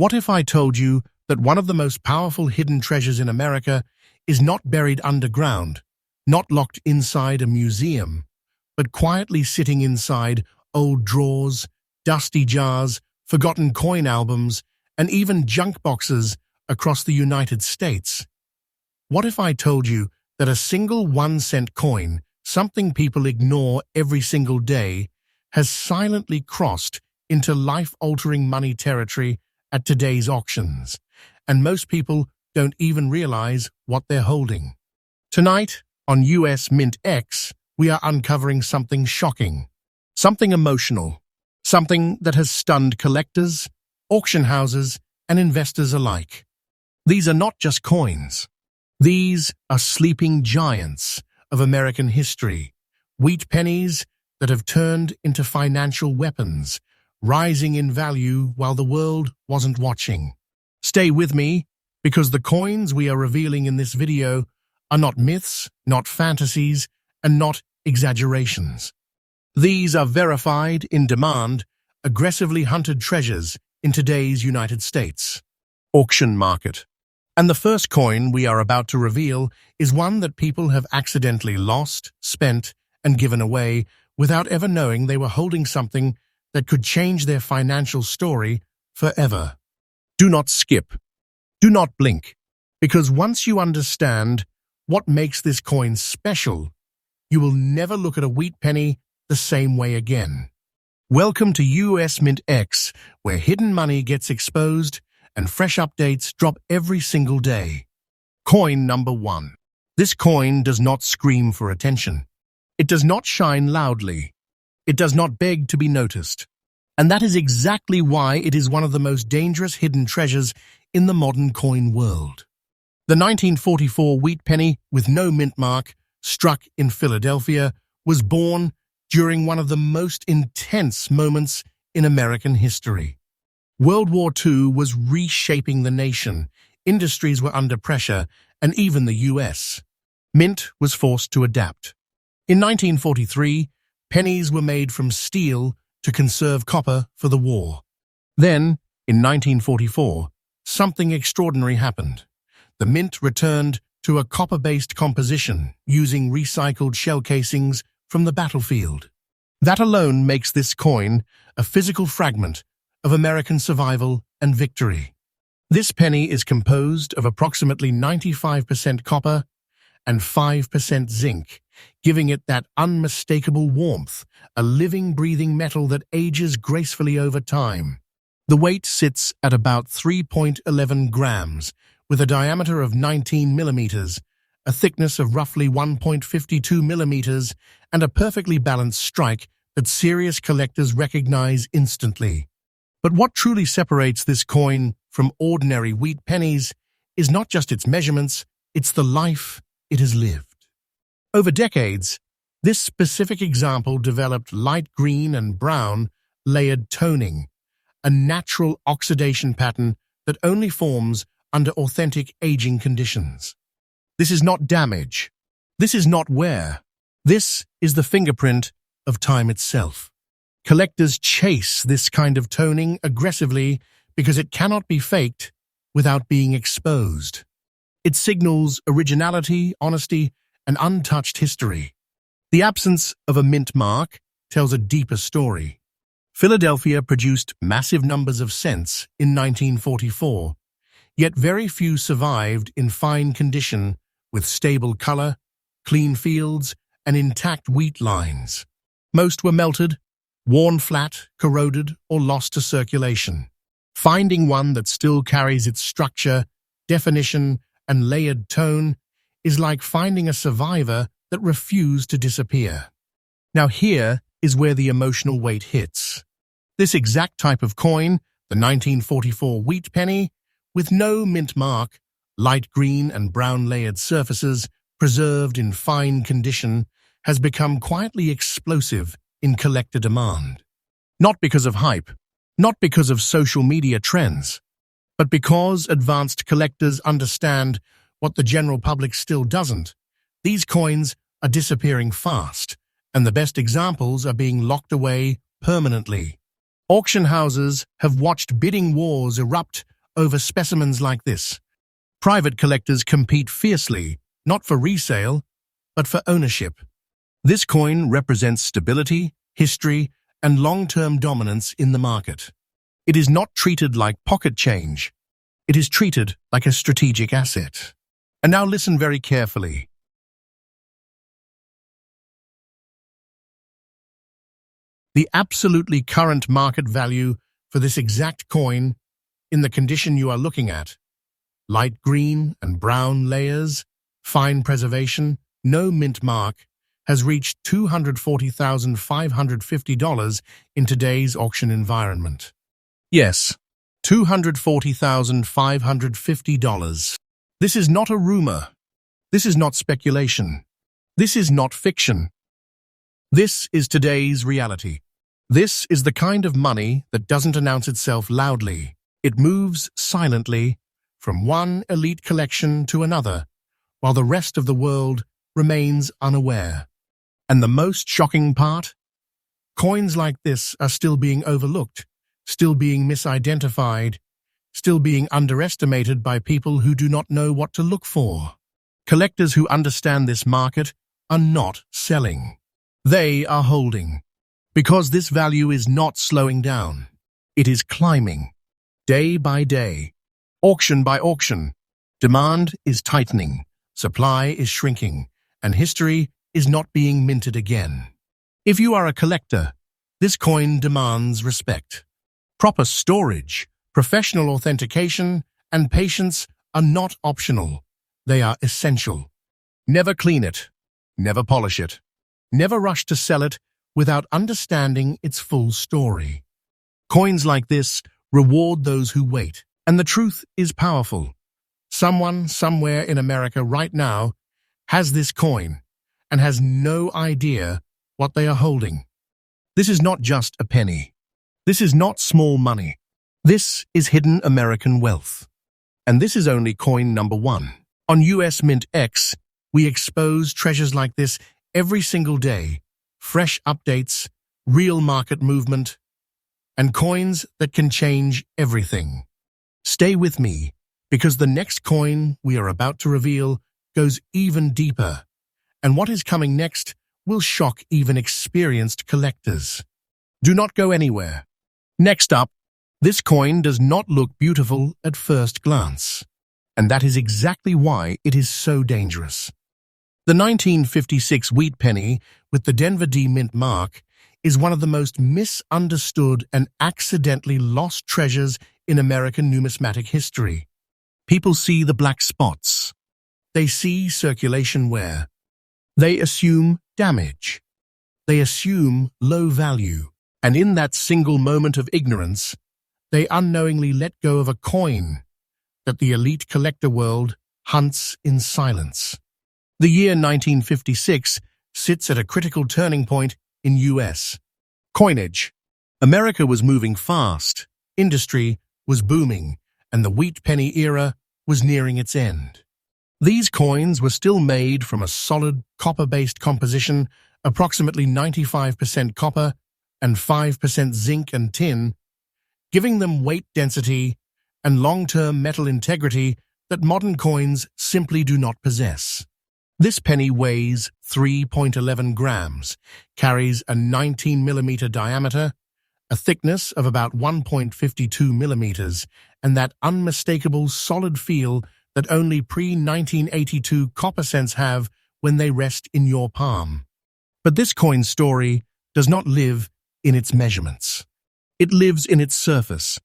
What if I told you that one of the most powerful hidden treasures in America is not buried underground, not locked inside a museum, but quietly sitting inside old drawers, dusty jars, forgotten coin albums, and even junk boxes across the United States? What if I told you that a single 1-cent coin, something people ignore every single day, has silently crossed into life-altering money territory at today's auctions, and most people don't even realize what they're holding? Tonight, on US MintX, we are uncovering something shocking, something emotional, something that has stunned collectors, auction houses, and investors alike. These are not just coins. These are sleeping giants of American history, wheat pennies that have turned into financial weapons, rising in value while the world wasn't watching. Stay with me, because the coins we are revealing in this video are not myths, not fantasies, and not exaggerations. These are verified, in-demand, aggressively hunted treasures in today's United States auction market. And the first coin we are about to reveal is one that people have accidentally lost, spent, and given away without ever knowing they were holding something that could change their financial story forever. Do not skip. Do not blink. Because once you understand what makes this coin special, you will never look at a wheat penny the same way again. Welcome to US MintX, where hidden money gets exposed and fresh updates drop every single day. Coin number 1. This coin does not scream for attention. It does not shine loudly. It does not beg to be noticed. And that is exactly why it is one of the most dangerous hidden treasures in the modern coin world. The 1944 wheat penny with no mint mark, struck in Philadelphia, was born during one of the most intense moments in American history. World War II was reshaping the nation, industries were under pressure, and even the US. Mint was forced to adapt. In 1943, pennies were made from steel to conserve copper for the war. Then, in 1944, something extraordinary happened. The mint returned to a copper-based composition using recycled shell casings from the battlefield. That alone makes this coin a physical fragment of American survival and victory. This penny is composed of approximately 95% copper and 5% zinc, giving it that unmistakable warmth, a living, breathing metal that ages gracefully over time. The weight sits at about 3.11 grams, with a diameter of 19 millimeters, a thickness of roughly 1.52 millimeters, and a perfectly balanced strike that serious collectors recognize instantly. But what truly separates this coin from ordinary wheat pennies is not just its measurements, it's the life it has lived. Over decades, this specific example developed light green and brown layered toning, a natural oxidation pattern that only forms under authentic aging conditions. This is not damage. This is not wear. This is the fingerprint of time itself. Collectors chase this kind of toning aggressively because it cannot be faked without being exposed. It signals originality, honesty, and untouched history. The absence of a mint mark tells a deeper story. Philadelphia produced massive numbers of cents in 1944, yet very few survived in fine condition with stable color, clean fields, and intact wheat lines. Most were melted, worn flat, corroded, or lost to circulation. Finding one that still carries its structure, definition, and layered tone is like finding a survivor that refused to disappear. Now here is where the emotional weight hits. This exact type of coin, the 1944 wheat penny, with no mint mark, light green and brown layered surfaces, preserved in fine condition, has become quietly explosive in collector demand. Not because of hype, not because of social media trends, but because advanced collectors understand what the general public still doesn't. These coins are disappearing fast, and the best examples are being locked away permanently. Auction houses have watched bidding wars erupt over specimens like this. Private collectors compete fiercely, not for resale, but for ownership. This coin represents stability, history, and long-term dominance in the market. It is not treated like pocket change. It is treated like a strategic asset. And now listen very carefully. The absolutely current market value for this exact coin, in the condition you are looking at, light green and brown layers, fine preservation, no mint mark, has reached $240,550 in today's auction environment. Yes, $240,550. This is not a rumor. This is not speculation. This is not fiction. This is today's reality. This is the kind of money that doesn't announce itself loudly. It moves silently from one elite collection to another, while the rest of the world remains unaware. And the most shocking part? Coins like this are still being overlooked, still being misidentified, still being underestimated by people who do not know what to look for. Collectors who understand this market are not selling. They are holding. Because this value is not slowing down. It is climbing. Day by day. Auction by auction. Demand is tightening. Supply is shrinking. And history is not being minted again. If you are a collector, this coin demands respect. Proper storage, professional authentication, and patience are not optional. They are essential. Never clean it. Never polish it. Never rush to sell it without understanding its full story. Coins like this reward those who wait, and the truth is powerful. Someone somewhere in America right now has this coin and has no idea what they are holding. This is not just a penny. This is not small money. This is hidden American wealth. And this is only coin number one. On US MintX, we expose treasures like this every single day. Fresh updates, real market movement, and coins that can change everything. Stay with me, because the next coin we are about to reveal goes even deeper, and what is coming next will shock even experienced collectors. Do not go anywhere. Next up, this coin does not look beautiful at first glance, and that is exactly why it is so dangerous. The 1956 wheat penny with the Denver D mint mark is one of the most misunderstood and accidentally lost treasures in American numismatic history. People see the black spots. They see circulation wear. They assume damage. They assume low value. And in that single moment of ignorance, they unknowingly let go of a coin that the elite collector world hunts in silence. The year 1956 sits at a critical turning point in US coinage. America was moving fast, industry was booming, and the wheat penny era was nearing its end. These coins were still made from a solid copper-based composition, approximately 95% copper and 5% zinc and tin, giving them weight density and long-term metal integrity that modern coins simply do not possess. This penny weighs 3.11 grams, carries a 19mm diameter, a thickness of about 1.52 millimeters, and that unmistakable solid feel that only pre-1982 copper cents have when they rest in your palm. But this coin's story does not live in its measurements. It lives in its surface.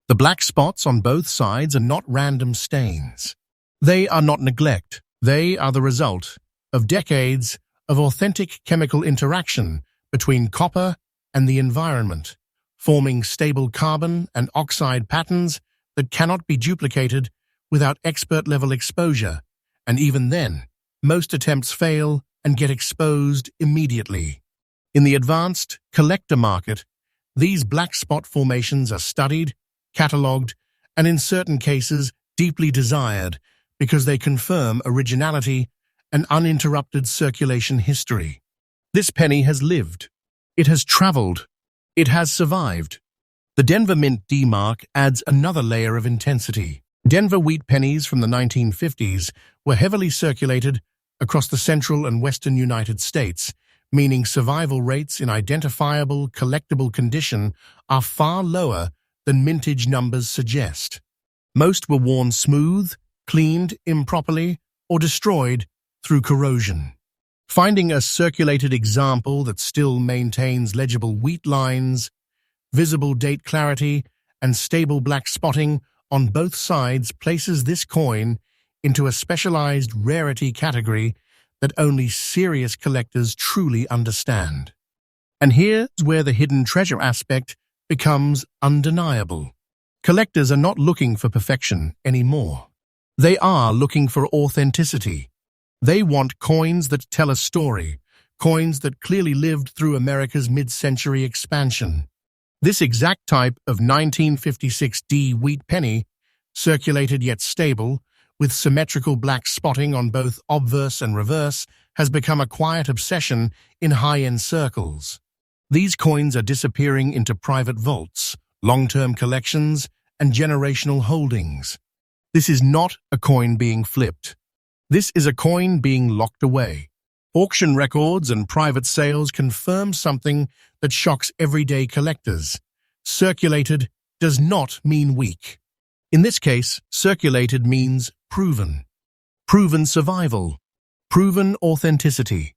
The black spots on both sides are not random stains. They are not neglect. They are the result of decades of authentic chemical interaction between copper and the environment, forming stable carbon and oxide patterns that cannot be duplicated without expert-level exposure, and even then, most attempts fail and get exposed immediately. In the advanced collector market, these black spot formations are studied, catalogued, and in certain cases deeply desired because they confirm originality and uninterrupted circulation history. This penny has lived. It has traveled. It has survived. The Denver Mint D mark adds another layer of intensity. Denver wheat pennies from the 1950s were heavily circulated across the central and western United States, meaning survival rates in identifiable, collectible condition are far lower than mintage numbers suggest. Most were worn smooth, cleaned improperly, or destroyed through corrosion. Finding a circulated example that still maintains legible wheat lines, visible date clarity, and stable black spotting on both sides places this coin into a specialized rarity category that only serious collectors truly understand. And here's where the hidden treasure aspect becomes undeniable. Collectors are not looking for perfection anymore. They are looking for authenticity. They want coins that tell a story, coins that clearly lived through America's mid-century expansion. This exact type of 1956 D wheat penny, circulated yet stable, with symmetrical black spotting on both obverse and reverse, has become a quiet obsession in high-end circles. These coins are disappearing into private vaults, long-term collections, and generational holdings. This is not a coin being flipped. This is a coin being locked away. Auction records and private sales confirm something that shocks everyday collectors. Circulated does not mean weak. In this case, circulated means proven. Proven survival. Proven authenticity.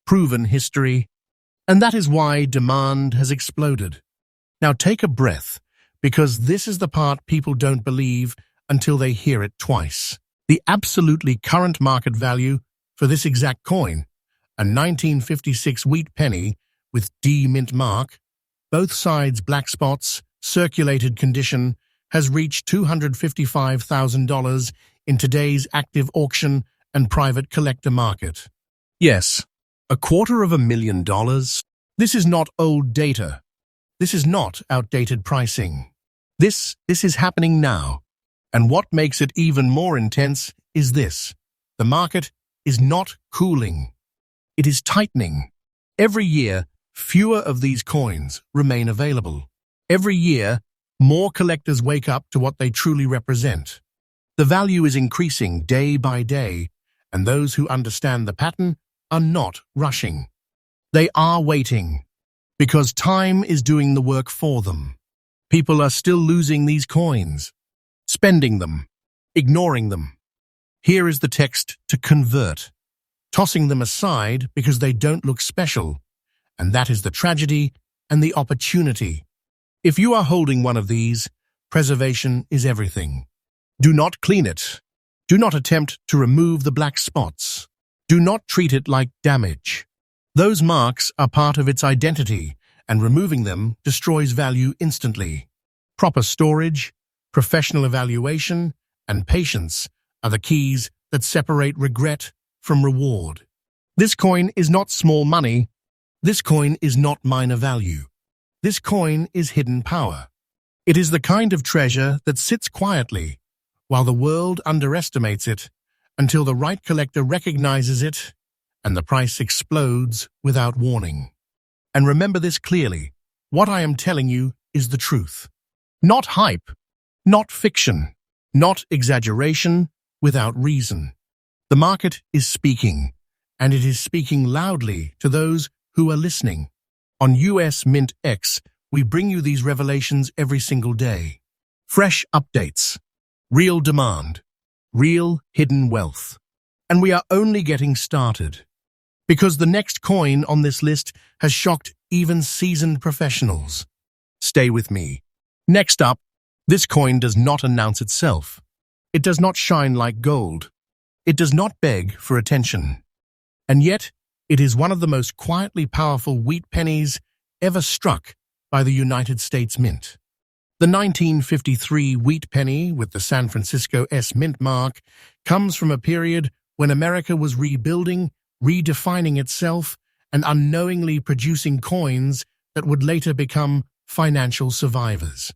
Proven history. And that is why demand has exploded. Now take a breath, because this is the part people don't believe until they hear it twice. The absolutely current market value for this exact coin, a 1956 wheat penny with D mint mark, both sides black spots, circulated condition, has reached $255,000 in today's active auction and private collector market. Yes, $250,000. This is not old data. This is not outdated pricing. This is happening now. And what makes it even more intense is this. The market is not cooling. It is tightening. Every year, fewer of these coins remain available. Every year, more collectors wake up to what they truly represent. The value is increasing day by day, and those who understand the pattern are not rushing. They are waiting, because time is doing the work for them. People are still losing these coins, spending them, ignoring them. Here is the text to convert, tossing them aside because they don't look special, and that is the tragedy and the opportunity. If you are holding one of these, preservation is everything. Do not clean it. Do not attempt to remove the black spots. Do not treat it like damage. Those marks are part of its identity, and removing them destroys value instantly. Proper storage, professional evaluation, and patience are the keys that separate regret from reward. This coin is not small money. This coin is not minor value. This coin is hidden power. It is the kind of treasure that sits quietly while the world underestimates it until the right collector recognizes it and the price explodes without warning. And remember this clearly, what I am telling you is the truth. Not hype, not fiction, not exaggeration without reason. The market is speaking, and it is speaking loudly to those who are listening. On US MintX, we bring you these revelations every single day. Fresh updates, real demand, real hidden wealth. And we are only getting started. Because the next coin on this list has shocked even seasoned professionals. Stay with me. Next up, this coin does not announce itself. It does not shine like gold. It does not beg for attention. And yet, it is one of the most quietly powerful wheat pennies ever struck by the United States Mint. The 1953 wheat penny with the San Francisco US Mint mark comes from a period when America was rebuilding, redefining itself, and unknowingly producing coins that would later become financial survivors.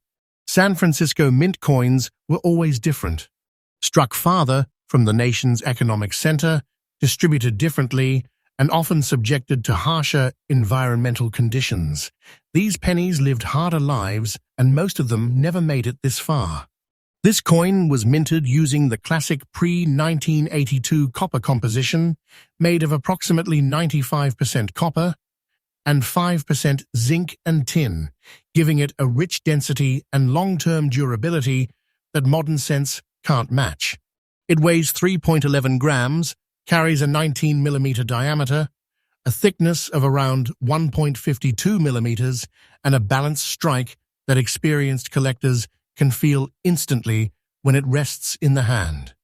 San Francisco Mint coins were always different. Struck farther from the nation's economic center, distributed differently, and often subjected to harsher environmental conditions. These pennies lived harder lives and most of them never made it this far. This coin was minted using the classic pre-1982 copper composition, made of approximately 95% copper and 5% zinc and tin, giving it a rich density and long-term durability that modern cents can't match. It weighs 3.11 grams, carries a 19mm diameter, a thickness of around 1.52 millimeters, and a balanced strike that experienced collectors can feel instantly when it rests in the hand.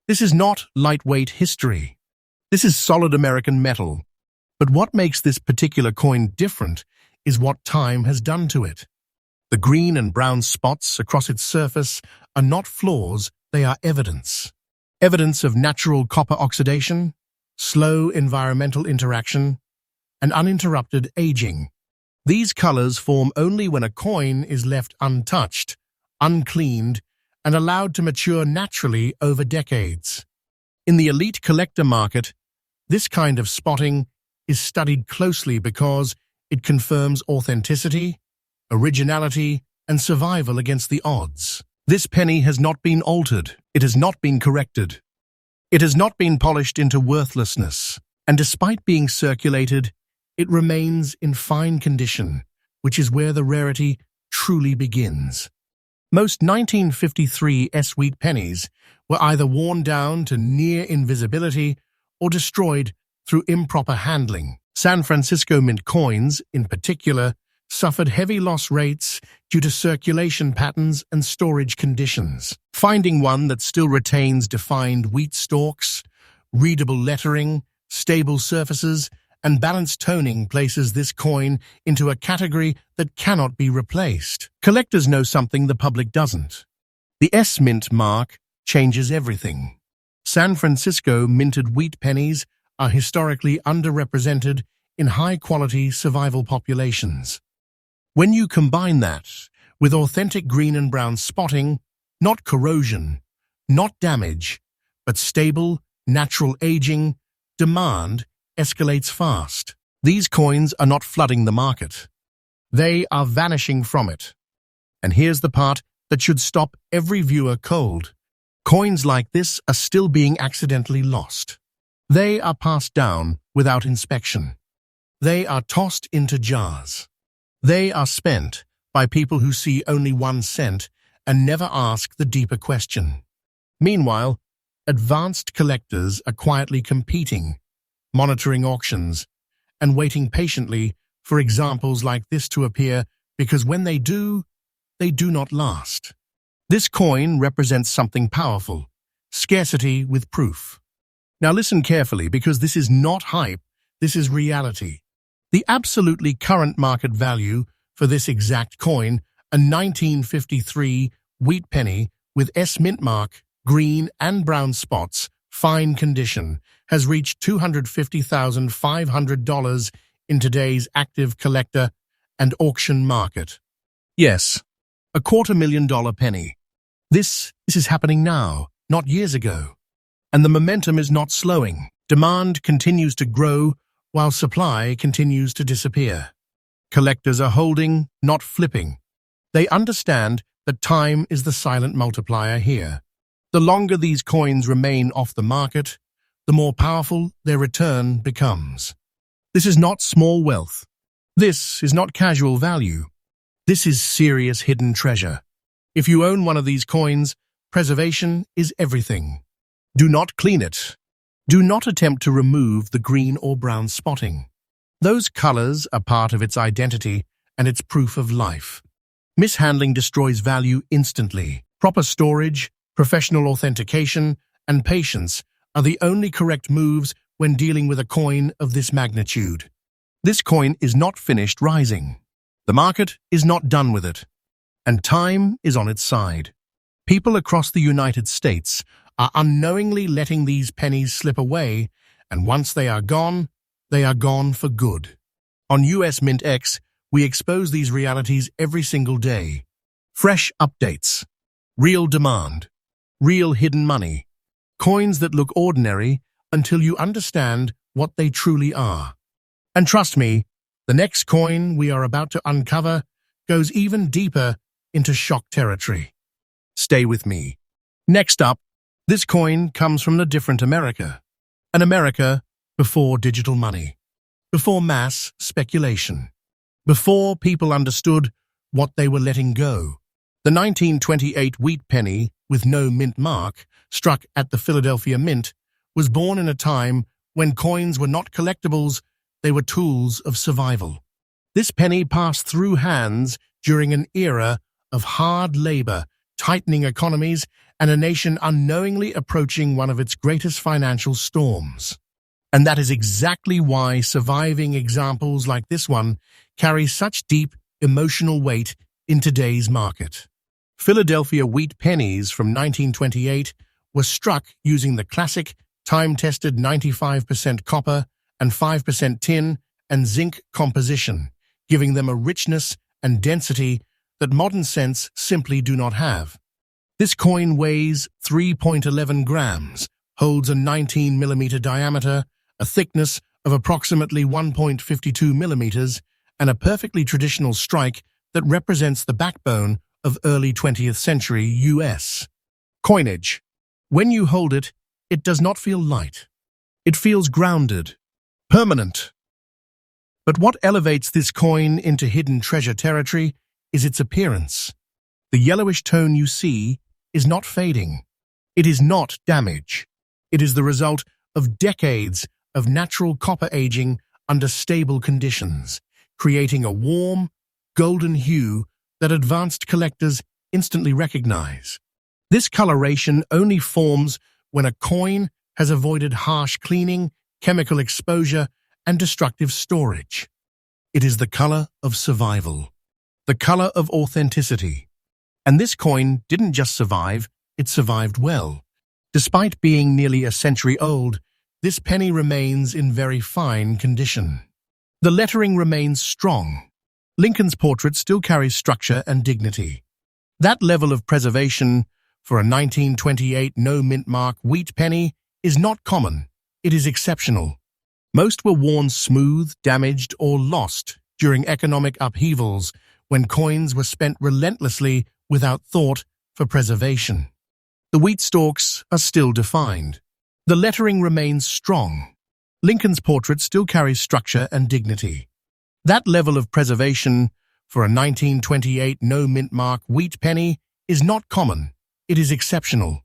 This is not lightweight history. This is solid American metal. But what makes this particular coin different is what time has done to it. The green and brown spots across its surface are not flaws, they are evidence. Evidence of natural copper oxidation, slow environmental interaction, and uninterrupted aging. These colors form only when a coin is left untouched, uncleaned, and allowed to mature naturally over decades. In the elite collector market, this kind of spotting is studied closely because it confirms authenticity, originality, and survival against the odds. This penny has not been altered, it has not been corrected. It has not been polished into worthlessness, and despite being circulated, it remains in fine condition, which is where the rarity truly begins. Most 1953 S-wheat pennies were either worn down to near invisibility or destroyed through improper handling. San Francisco Mint coins, in particular, suffered heavy loss rates due to circulation patterns and storage conditions. Finding one that still retains defined wheat stalks, readable lettering, stable surfaces, and balanced toning places this coin into a category that cannot be replaced. Collectors know something the public doesn't. The S-Mint mark changes everything. San Francisco minted wheat pennies are historically underrepresented in high-quality survival populations. When you combine that with authentic green and brown spotting, not corrosion, not damage, but stable, natural aging, demand escalates fast. These coins are not flooding the market. They are vanishing from it. And here's the part that should stop every viewer cold. Coins like this are still being accidentally lost. They are passed down without inspection. They are tossed into jars. They are spent by people who see only 1 cent and never ask the deeper question. Meanwhile, advanced collectors are quietly competing, monitoring auctions, and waiting patiently for examples like this to appear, because when they do not last. This coin represents something powerful, scarcity with proof. Now listen carefully, because this is not hype, this is reality. The absolutely current market value for this exact coin, a 1953 wheat penny with S-Mint mark, green and brown spots, fine condition, has reached $250,500 in today's active collector and auction market. Yes, a $250,000 penny. This is happening now, not years ago. And the momentum is not slowing. Demand continues to grow while supply continues to disappear. Collectors are holding, not flipping. They understand that time is the silent multiplier here. The longer these coins remain off the market, the more powerful their return becomes. This is not small wealth. This is not casual value. This is serious hidden treasure. If you own one of these coins, preservation is everything. Do not clean it. Do not attempt to remove the green or brown spotting. Those colors are part of its identity and its proof of life. Mishandling destroys value instantly. Proper storage, professional authentication, and patience are the only correct moves when dealing with a coin of this magnitude. This coin is not finished rising. The market is not done with it. And time is on its side. People across the United States are unknowingly letting these pennies slip away, and once they are gone for good. On US MintX, we expose these realities every single day. Fresh updates, real demand, real hidden money, coins that look ordinary until you understand what they truly are. And trust me, the next coin we are about to uncover goes even deeper into shock territory. Stay with me. Next up, this coin comes from a different America. An America before digital money, before mass speculation, before people understood what they were letting go. The 1928 wheat penny, with no mint mark, struck at the Philadelphia Mint, was born in a time when coins were not collectibles, they were tools of survival. This penny passed through hands during an era of hard labor, tightening economies, and a nation unknowingly approaching one of its greatest financial storms. And that is exactly why surviving examples like this one carry such deep emotional weight in today's market. Philadelphia wheat pennies from 1928 were struck using the classic, time-tested 95% copper and 5% tin and zinc composition, giving them a richness and density that modern cents simply do not have. This coin weighs 3.11 grams, holds a 19mm diameter, a thickness of approximately 1.52 millimeters, and a perfectly traditional strike that represents the backbone of early 20th century US coinage. When you hold it, it does not feel light. It feels grounded, permanent. But what elevates this coin into hidden treasure territory is its appearance. The yellowish tone you see is not fading. It is not damage. It is the result of decades of natural copper aging under stable conditions, creating a warm, golden hue that advanced collectors instantly recognize. This coloration only forms when a coin has avoided harsh cleaning, chemical exposure, and destructive storage. It is the color of survival, the color of authenticity. And this coin didn't just survive, it survived well. Despite being nearly a century old, this penny remains in very fine condition. The lettering remains strong. Lincoln's portrait still carries structure and dignity. That level of preservation for a 1928 no-mint mark wheat penny is not common. It is exceptional. Most were worn smooth, damaged, or lost during economic upheavals when coins were spent relentlessly without thought for preservation. The wheat stalks are still defined. The lettering remains strong. Lincoln's portrait still carries structure and dignity. That level of preservation for a 1928 no-mint mark wheat penny is not common. It is exceptional.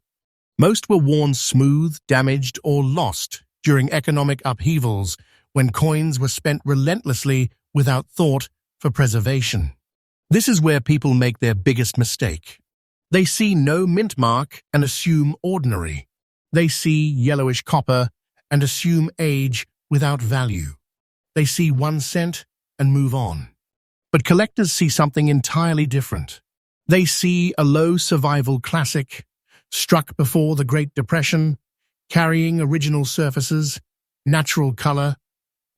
Most were worn smooth, damaged, or lost during economic upheavals when coins were spent relentlessly without thought for preservation. This is where people make their biggest mistake. They see no mint mark and assume ordinary. They see yellowish copper and assume age without value. They see 1 cent and move on. But collectors see something entirely different. They see a low survival classic, struck before the Great Depression, carrying original surfaces, natural color,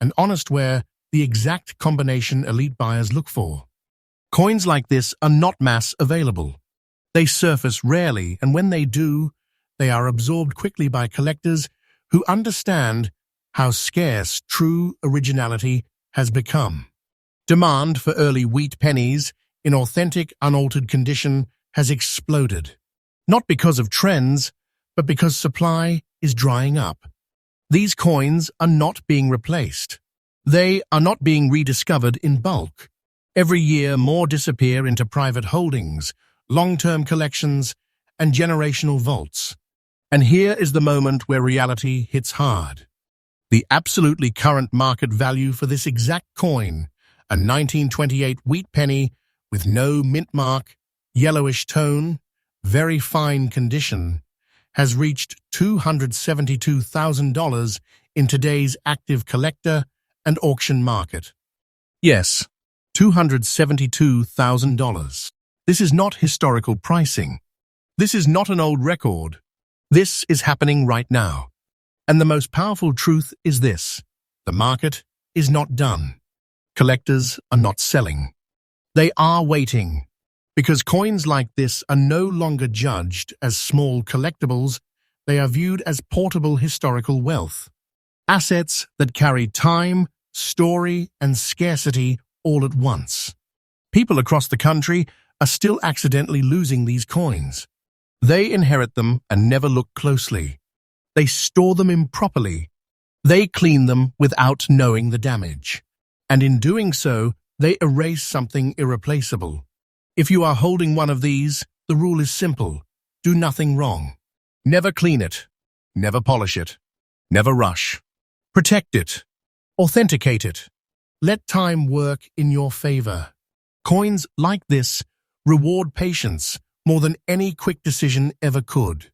and honest wear, the exact combination elite buyers look for. Coins like this are not mass available. They surface rarely, and when they do, they are absorbed quickly by collectors who understand how scarce true originality has become. Demand for early wheat pennies in authentic, unaltered condition has exploded. Not because of trends, but because supply is drying up. These coins are not being replaced. They are not being rediscovered in bulk. Every year, more disappear into private holdings, long-term collections, and generational vaults. And here is the moment where reality hits hard. The absolutely current market value for this exact coin, a 1928 wheat penny with no mint mark, yellowish tone, very fine condition, has reached $272,000 in today's active collector and auction market. Yes, $272,000. This is not historical pricing. This is not an old record. This is happening right now. And the most powerful truth is this: the market is not done. Collectors are not selling. They are waiting. Because coins like this are no longer judged as small collectibles, they are viewed as portable historical wealth. Assets that carry time, story, and scarcity all at once. People across the country are still accidentally losing these coins. They inherit them and never look closely. They store them improperly. They clean them without knowing the damage. And in doing so, they erase something irreplaceable. If you are holding one of these, the rule is simple. Do nothing wrong. Never clean it. Never polish it. Never rush. Protect it. Authenticate it. Let time work in your favor. Coins like this reward patience more than any quick decision ever could.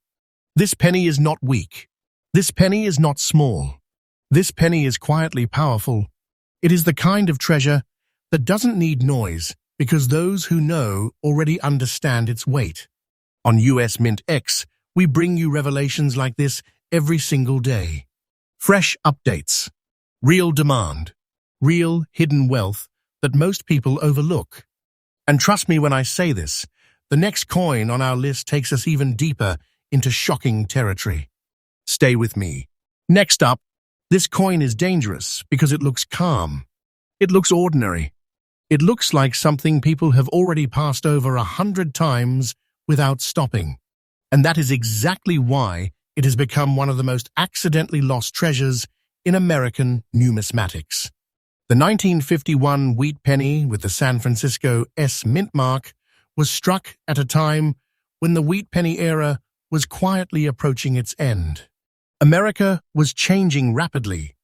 This penny is not weak. This penny is not small. This penny is quietly powerful. It is the kind of treasure that doesn't need noise because those who know already understand its weight. On US MintX, we bring you revelations like this every single day. Fresh updates. Real demand. Real hidden wealth that most people overlook. And trust me when I say this, the next coin on our list takes us even deeper into shocking territory. Stay with me. Next up, this coin is dangerous because it looks calm. It looks ordinary. It looks like something people have already passed over 100 times without stopping. And that is exactly why it has become one of the most accidentally lost treasures in American numismatics. The 1951 wheat penny with the San Francisco US Mint mark was struck at a time when the wheat penny era was quietly approaching its end. America was changing rapidly,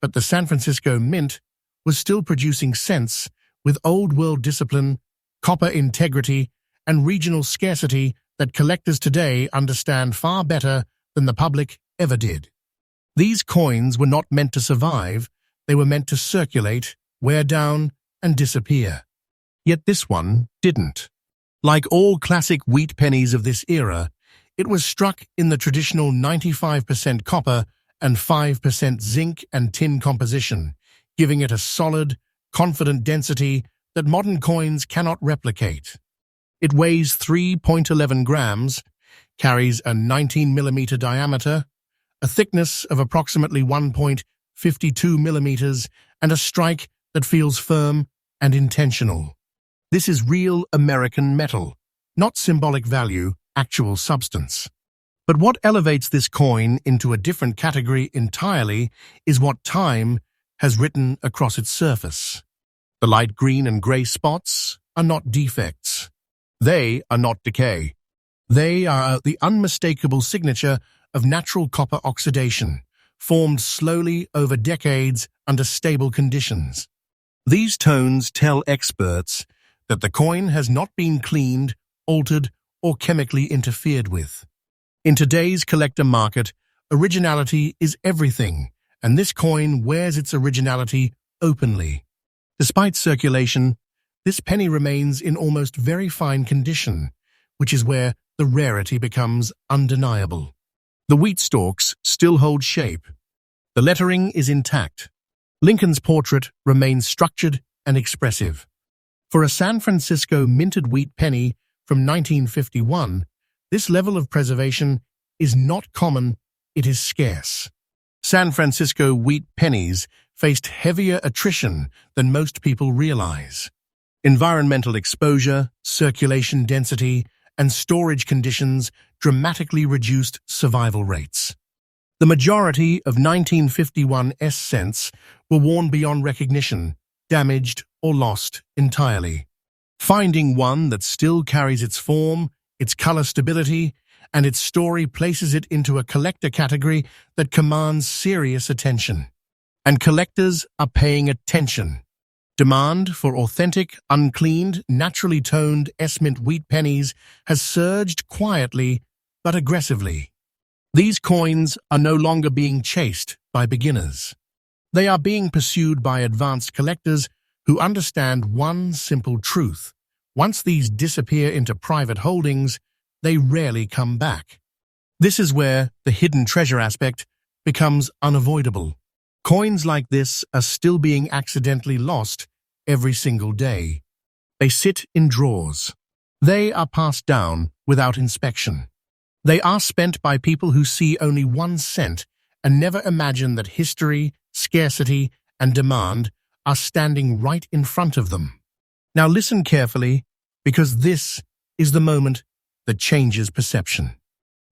but the San Francisco Mint was still producing cents with old-world discipline, copper integrity, and regional scarcity that collectors today understand far better than the public ever did. These coins were not meant to survive, they were meant to circulate, wear down, and disappear. Yet this one didn't. Like all classic wheat pennies of this era, it was struck in the traditional 95% copper and 5% zinc and tin composition, giving it a solid, confident density that modern coins cannot replicate. It weighs 3.11 grams, carries a 19mm diameter, a thickness of approximately 1.52 millimeters, and a strike that feels firm and intentional. This is real American metal, not symbolic value, actual substance. But what elevates this coin into a different category entirely is what time has written across its surface. The light green and gray spots are not defects. They are not decay. They are the unmistakable signature of natural copper oxidation, formed slowly over decades under stable conditions. These tones tell experts that the coin has not been cleaned, altered, or chemically interfered with. In today's collector market, originality is everything, and this coin wears its originality openly. Despite circulation, this penny remains in almost very fine condition, which is where the rarity becomes undeniable. The wheat stalks still hold shape. The lettering is intact. Lincoln's portrait remains structured and expressive. For a San Francisco minted wheat penny from 1951, this level of preservation is not common, it is scarce. San Francisco wheat pennies faced heavier attrition than most people realize. Environmental exposure, circulation density, and storage conditions dramatically reduced survival rates. The majority of 1951 cents were worn beyond recognition, damaged or lost entirely. Finding one that still carries its form, its color stability, and its story places it into a collector category that commands serious attention. And collectors are paying attention. Demand for authentic, uncleaned, naturally toned S-Mint wheat pennies has surged quietly but aggressively. These coins are no longer being chased by beginners. They are being pursued by advanced collectors who understand one simple truth. Once these disappear into private holdings, they rarely come back. This is where the hidden treasure aspect becomes unavoidable. Coins like this are still being accidentally lost every single day. They sit in drawers. They are passed down without inspection. They are spent by people who see only 1 cent and never imagine that history, scarcity, and demand are standing right in front of them. Now listen carefully, because this is the moment that changes perception.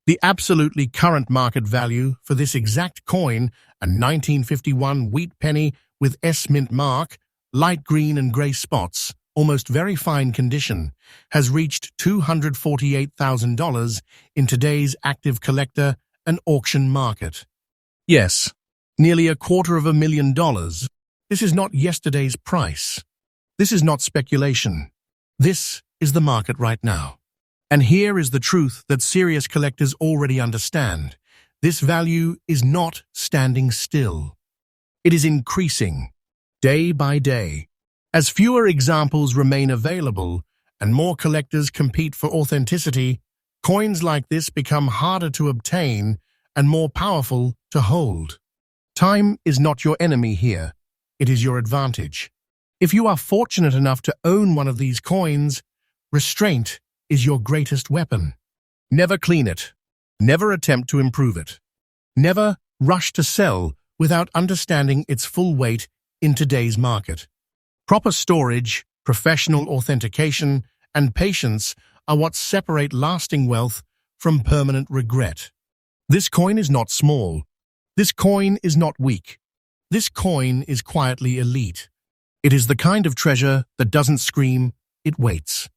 The absolutely current market value for this exact coin, a 1951 wheat penny with US Mint mark, light green and grey spots, almost very fine condition, has reached $248,000 in today's active collector and auction market. Yes, nearly $250,000. This is not yesterday's price. This is not speculation. This is the market right now. And here is the truth that serious collectors already understand. This value is not standing still. It is increasing, day by day. As fewer examples remain available and more collectors compete for authenticity, coins like this become harder to obtain and more powerful to hold. Time is not your enemy here. It is your advantage. If you are fortunate enough to own one of these coins, restraint is your greatest weapon. Never clean it. Never attempt to improve it. Never rush to sell without understanding its full weight in today's market. Proper storage, professional authentication, and patience are what separate lasting wealth from permanent regret. This coin is not small. This coin is not weak. This coin is quietly elite. It is the kind of treasure that doesn't scream, it waits.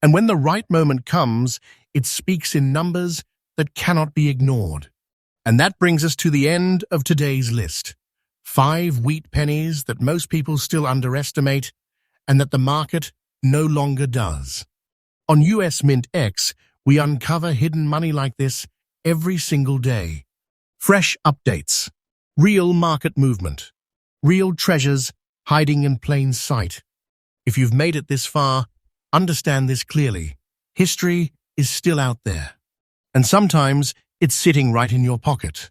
And when the right moment comes, it speaks in numbers that cannot be ignored. And that brings us to the end of today's list. 5 wheat pennies that most people still underestimate and that the market no longer does. On US MintX, we uncover hidden money like this every single day. Fresh updates, real market movement, real treasures hiding in plain sight. If you've made it this far, understand this clearly. History is still out there. And sometimes it's sitting right in your pocket.